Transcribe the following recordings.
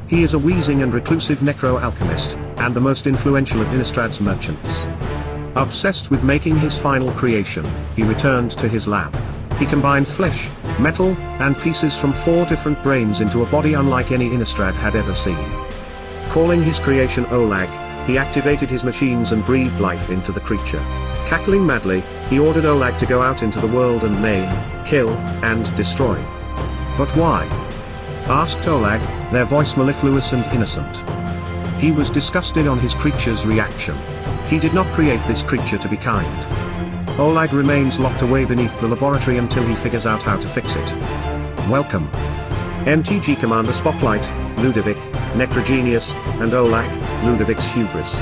He is a wheezing and reclusive necro-alchemist, and the most influential of Innistrad's merchants. Obsessed with making his final creation, he returned to his lab. He combined flesh, metal, and pieces from 4 different brains into a body unlike any Innistrad had ever seen. Calling his creation Olag, he activated his machines and breathed life into the creature. Cackling madly, he ordered Olag to go out into the world and maim, kill, and destroy. But why? Asked Olag, their voice mellifluous and innocent. He was disgusted on his creature's reaction. He did not create this creature to be kind. Olag remains locked away beneath the laboratory until he figures out how to fix it. Welcome. MTG Commander Spotlight, Ludevic, Necrogenius, and Olag, Ludevic's Hubris.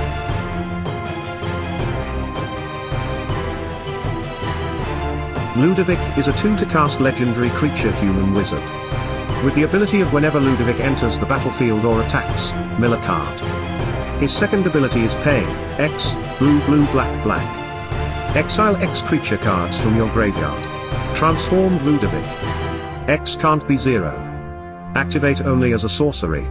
Ludevic is a 2-to-cast legendary creature human wizard. With the ability of whenever Ludevic enters the battlefield or attacks, mill a card. His second ability is Pay, X, blue blue black black. Exile X creature cards from your graveyard. Transformed Ludevic. X can't be 0. Activate only as a sorcery.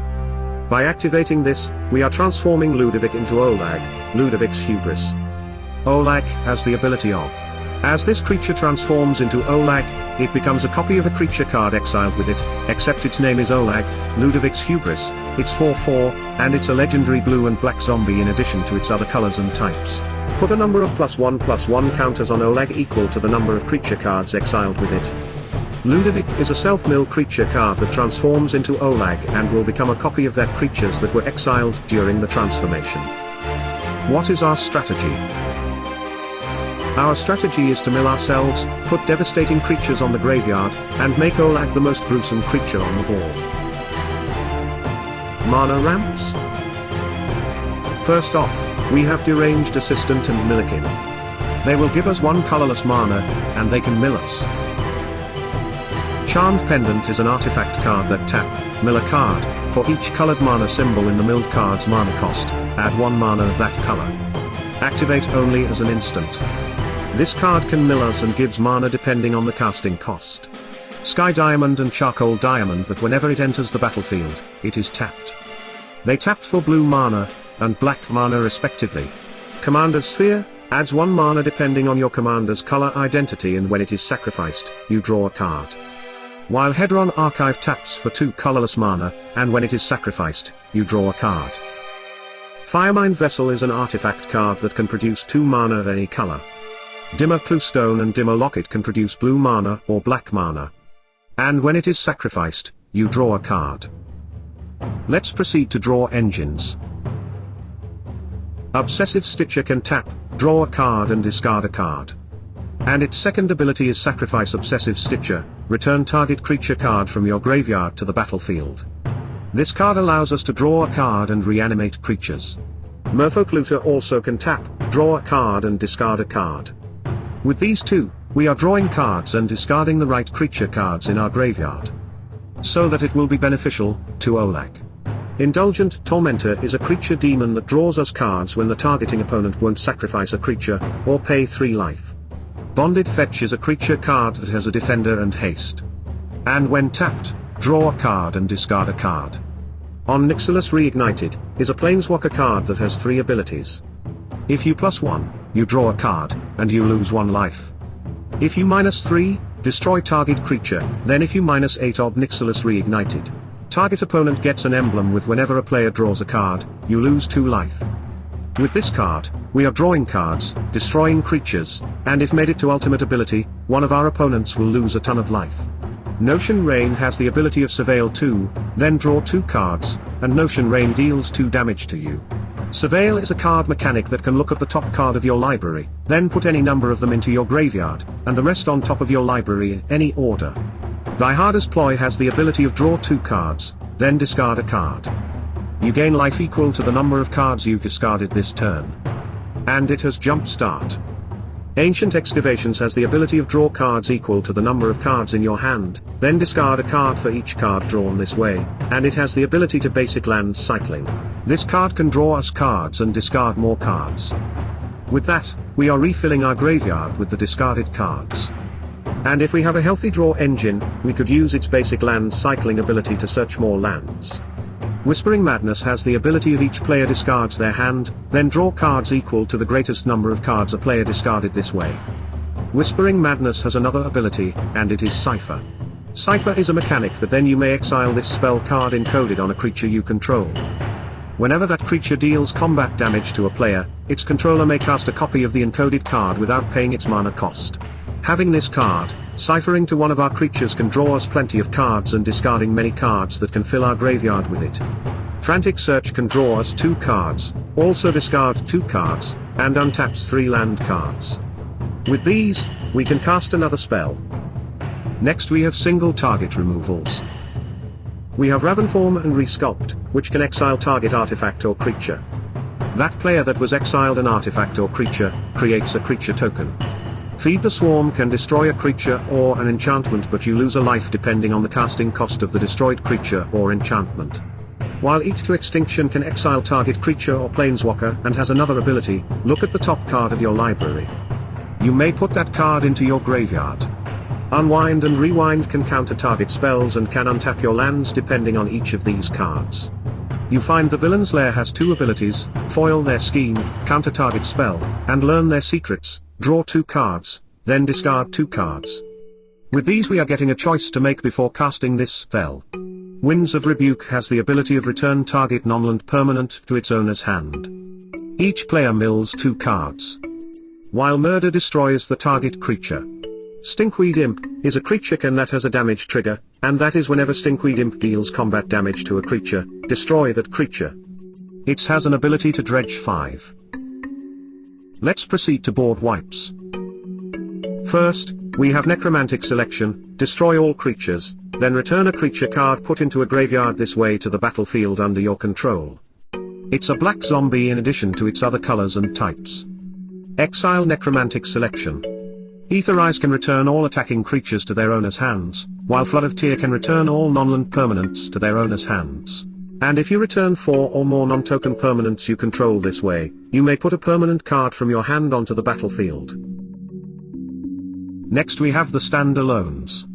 By activating this, we are transforming Ludevic into Olag, Ludevic's Hubris. Olag has the ability of. As this creature transforms into Olag, it becomes a copy of a creature card exiled with it, except its name is Olag, Ludevic's Hubris, it's 4/4, and it's a legendary blue and black zombie in addition to its other colors and types. Put a number of +1/+1 counters on Olag equal to the number of creature cards exiled with it. Ludevic is a self-mill creature card that transforms into Olag and will become a copy of that creatures that were exiled during the transformation. What is our strategy? Our strategy is to mill ourselves, put devastating creatures on the graveyard, and make Olag the most gruesome creature on the board. Mana ramps? First off, we have Deranged Assistant and Millikin. They will give us 1 colorless mana, and they can mill us. Charmed Pendant is an artifact card that tap, mill a card, for each colored mana symbol in the milled card's mana cost, add 1 mana of that color. Activate only as an instant. This card can mill us and gives mana depending on the casting cost. Sky Diamond and Charcoal Diamond that whenever it enters the battlefield, it is tapped. They tapped for blue mana, and black mana respectively. Commander's Sphere, adds 1 mana depending on your commander's color identity, and when it is sacrificed, you draw a card. While Hedron Archive taps for 2 colorless mana, and when it is sacrificed, you draw a card. Firemind Vessel is an artifact card that can produce 2 mana of any color. Dimmer Cluestone and Dimmer Locket can produce blue mana or black mana. And when it is sacrificed, you draw a card. Let's proceed to draw engines. Obsessive Stitcher can tap, draw a card and discard a card. And its second ability is Sacrifice Obsessive Stitcher, return target creature card from your graveyard to the battlefield. This card allows us to draw a card and reanimate creatures. Merfolk also can tap, draw a card and discard a card. With these 2, we are drawing cards and discarding the right creature cards in our graveyard. So that it will be beneficial to Olag. Indulgent Tormentor is a creature demon that draws us cards when the targeting opponent won't sacrifice a creature, or pay 3 life. Bonded Fetch is a creature card that has a defender and haste. And when tapped, draw a card and discard a card. On Nixilus Reignited, is a Planeswalker card that has 3 abilities. If you +1, you draw a card, and you lose 1 life. If you -3, destroy target creature, then if you -8 ob Nixilus Reignited. Target opponent gets an emblem with whenever a player draws a card, you lose 2 life. With this card, we are drawing cards, destroying creatures, and if made it to ultimate ability, one of our opponents will lose a ton of life. Notion Rain has the ability of Surveil 2, then draw 2 cards, and Notion Rain deals 2 damage to you. Surveil is a card mechanic that can look at the top card of your library, then put any number of them into your graveyard, and the rest on top of your library in any order. Dieharder's Ploy has the ability of draw 2 cards, then discard a card. You gain life equal to the number of cards you've discarded this turn. And it has Jump Start. Ancient Excavations has the ability of draw cards equal to the number of cards in your hand, then discard a card for each card drawn this way, and it has the ability to basic land cycling. This card can draw us cards and discard more cards. With that, we are refilling our graveyard with the discarded cards. And if we have a healthy draw engine, we could use its basic land cycling ability to search more lands. Whispering Madness has the ability of each player discards their hand, then draw cards equal to the greatest number of cards a player discarded this way. Whispering Madness has another ability, and it is Cipher. Cipher is a mechanic that then you may exile this spell card encoded on a creature you control. Whenever that creature deals combat damage to a player, its controller may cast a copy of the encoded card without paying its mana cost. Having this card, ciphering to one of our creatures can draw us plenty of cards and discarding many cards that can fill our graveyard with it. Frantic Search can draw us 2 cards, also discard 2 cards, and untaps 3 land cards. With these, we can cast another spell. Next we have single target removals. We have Ravenform and Resculpt, which can exile target artifact or creature. That player that was exiled an artifact or creature, creates a creature token. Feed the Swarm can destroy a creature or an enchantment, but you lose a life depending on the casting cost of the destroyed creature or enchantment. While Eat to Extinction can exile target creature or planeswalker and has another ability, look at the top card of your library. You may put that card into your graveyard. Unwind and Rewind can counter target spells and can untap your lands depending on each of these cards. You find the Villain's Lair has 2 abilities, foil their scheme, counter target spell, and learn their secrets. Draw 2 cards, then discard 2 cards. With these we are getting a choice to make before casting this spell. Winds of Rebuke has the ability of return target non-land permanent to its owner's hand. Each player mills 2 cards. While Murder destroys the target creature. Stinkweed Imp is a creature that has a damage trigger, and that is whenever Stinkweed Imp deals combat damage to a creature, destroy that creature. It has an ability to dredge 5. Let's proceed to board wipes. First, we have Necromantic Selection, destroy all creatures, then return a creature card put into a graveyard this way to the battlefield under your control. It's a black zombie in addition to its other colors and types. Exile Necromantic Selection. Aetherize can return all attacking creatures to their owner's hands, while Flood of Tear can return all non-land permanents to their owner's hands. And if you return 4 or more non-token permanents you control this way, you may put a permanent card from your hand onto the battlefield. Next we have the Standalones.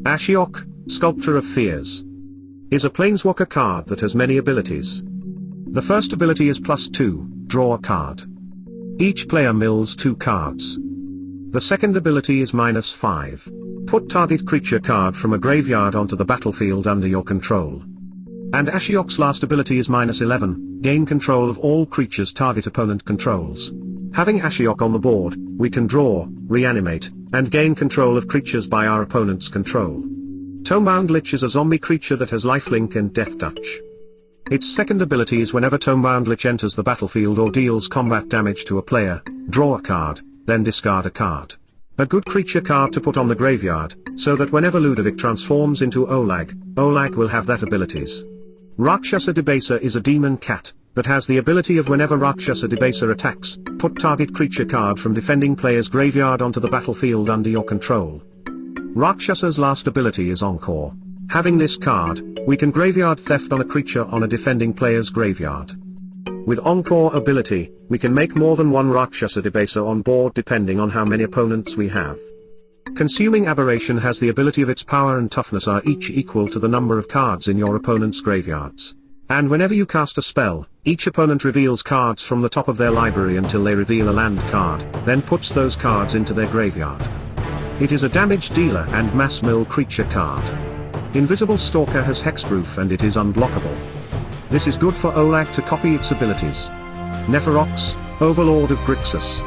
Ashiok, Sculptor of Fears, is a planeswalker card that has many abilities. The first ability is +2, draw a card. Each player mills 2 cards. The second ability is -5, put target creature card from a graveyard onto the battlefield under your control. And Ashiok's last ability is -11, gain control of all creatures target opponent controls. Having Ashiok on the board, we can draw, reanimate, and gain control of creatures by our opponent's control. Tomebound Lich is a zombie creature that has lifelink and death touch. Its second ability is whenever Tomebound Lich enters the battlefield or deals combat damage to a player, draw a card, then discard a card. A good creature card to put on the graveyard, so that whenever Ludevic transforms into Olag, Olag will have that abilities. Rakshasa Debaser is a demon cat, that has the ability of whenever Rakshasa Debaser attacks, put target creature card from defending player's graveyard onto the battlefield under your control. Rakshasa's last ability is Encore. Having this card, we can graveyard theft on a creature on a defending player's graveyard. With Encore ability, we can make more than 1 Rakshasa Debaser on board depending on how many opponents we have. Consuming Aberration has the ability of its power and toughness are each equal to the number of cards in your opponent's graveyards. And whenever you cast a spell, each opponent reveals cards from the top of their library until they reveal a land card, then puts those cards into their graveyard. It is a damage dealer and mass mill creature card. Invisible Stalker has hexproof and it is unblockable. This is good for Olag to copy its abilities. Nephrox, Overlord of Grixis,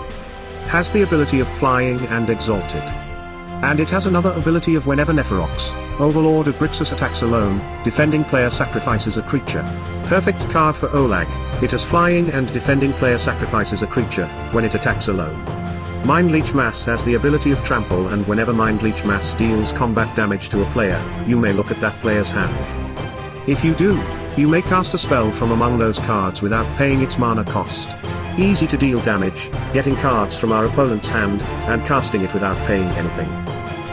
has the ability of flying and exalted. And it has another ability of whenever Nephrox, Overlord of Grixis attacks alone, defending player sacrifices a creature. Perfect card for Olag, it has flying and defending player sacrifices a creature, when it attacks alone. Mind Leech Mass has the ability of trample and whenever Mind Leech Mass deals combat damage to a player, you may look at that player's hand. If you do, you may cast a spell from among those cards without paying its mana cost. Easy to deal damage, getting cards from our opponent's hand, and casting it without paying anything.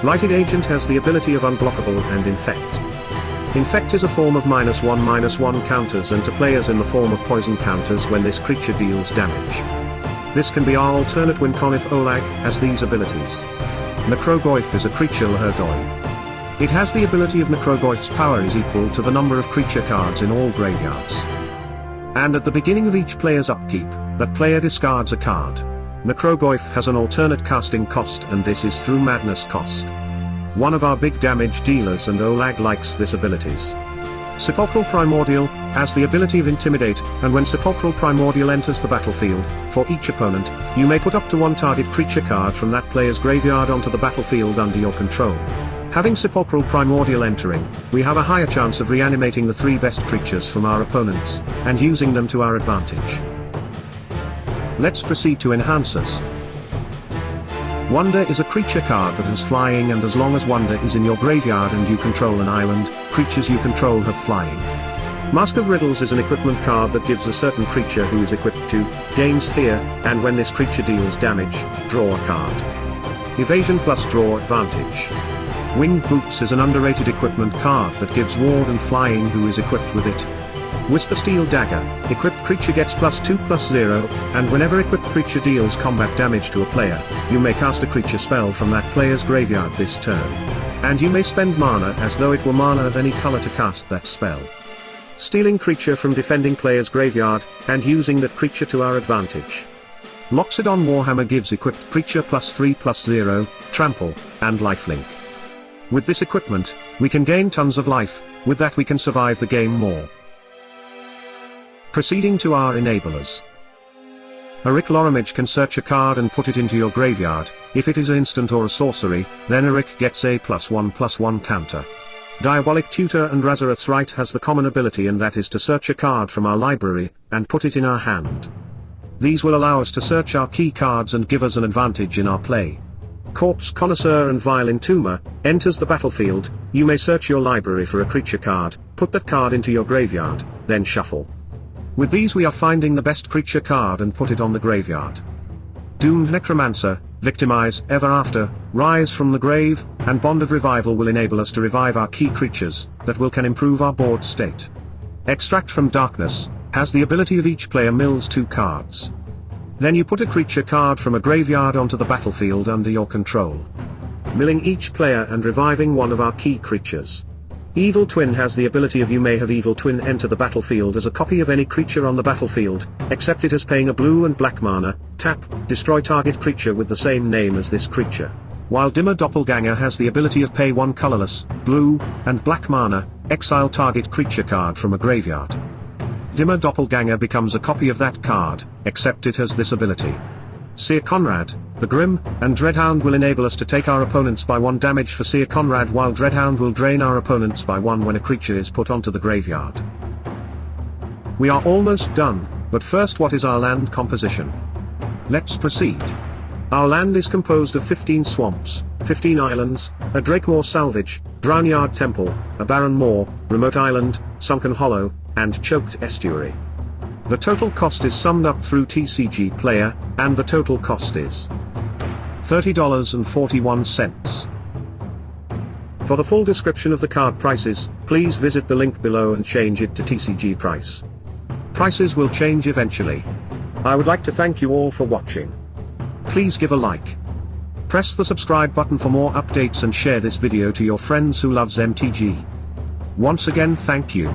Lighted Agent has the ability of unblockable and Infect. Infect is a form of -1/-1 counters and to players in the form of poison counters when this creature deals damage. This can be our alternate win con if Olag has these abilities. Necrogoyf is a creature Lhurgoy. It has the ability of Necrogenius' power is equal to the number of creature cards in all graveyards. And at the beginning of each player's upkeep, that player discards a card. Necrogenius has an alternate casting cost, and this is through Madness cost. One of our big damage dealers and Olag likes this abilities. Sepulchral Primordial has the ability of Intimidate, and when Sepulchral Primordial enters the battlefield, for each opponent, you may put up to one target creature card from that player's graveyard onto the battlefield under your control. Having Sepulchral Primordial entering, we have a higher chance of reanimating the 3 best creatures from our opponents, and using them to our advantage. Let's proceed to Enhancers. Wonder is a creature card that has flying, and as long as Wonder is in your graveyard and you control an island, creatures you control have flying. Mask of Riddles is an equipment card that gives a certain creature who is equipped to, gains fear, and when this creature deals damage, draw a card. Evasion plus draw advantage. Winged Boots is an underrated equipment card that gives ward and flying who is equipped with it. Whisper Steel Dagger, equipped creature gets +2/+0, and whenever equipped creature deals combat damage to a player, you may cast a creature spell from that player's graveyard this turn. And you may spend mana as though it were mana of any color to cast that spell. Stealing creature from defending player's graveyard, and using that creature to our advantage. Loxodon Warhammer gives equipped creature +3/+0, trample, and lifelink. With this equipment, we can gain tons of life, with that we can survive the game more. Proceeding to our enablers. Arik Loramage can search a card and put it into your graveyard. If it is an instant or a sorcery, then Arik gets a +1/+1 counter. Diabolic Tutor and Razarath's Right has the common ability, and that is to search a card from our library, and put it in our hand. These will allow us to search our key cards and give us an advantage in our play. Corpse Connoisseur and Vile Entomber enters the battlefield. You may search your library for a creature card, put that card into your graveyard, then shuffle. With these we are finding the best creature card and put it on the graveyard. Doomed Necromancer, Victimize, Ever After, Rise from the Grave, and Bond of Revival will enable us to revive our key creatures, that will can improve our board state. Extract from Darkness has the ability of each player mills 2 cards. Then you put a creature card from a graveyard onto the battlefield under your control. Milling each player and reviving one of our key creatures. Evil Twin has the ability of you may have Evil Twin enter the battlefield as a copy of any creature on the battlefield, except it is paying a blue and black mana, tap, destroy target creature with the same name as this creature. While Dimmer Doppelganger has the ability of pay 1 colorless, blue, and black mana, exile target creature card from a graveyard. Dimmer Doppelganger becomes a copy of that card, except it has this ability. Seer Conrad, the Grim, and Dreadhound will enable us to take our opponents by 1 damage for Seer Conrad, while Dreadhound will drain our opponents by 1 when a creature is put onto the graveyard. We are almost done, but first, what is our land composition? Let's proceed. Our land is composed of 15 swamps, 15 islands, a Drakemore Salvage, Drownyard Temple, a Barren Moor, Remote Island, Sunken Hollow, and Choked Estuary. The total cost is summed up through TCG Player, and the total cost is $30.41. For the full description of the card prices, please visit the link below and change it to TCG price. Prices will change eventually. I would like to thank you all for watching. Please give a like. Press the subscribe button for more updates and share this video to your friends who loves MTG. Once again, thank you.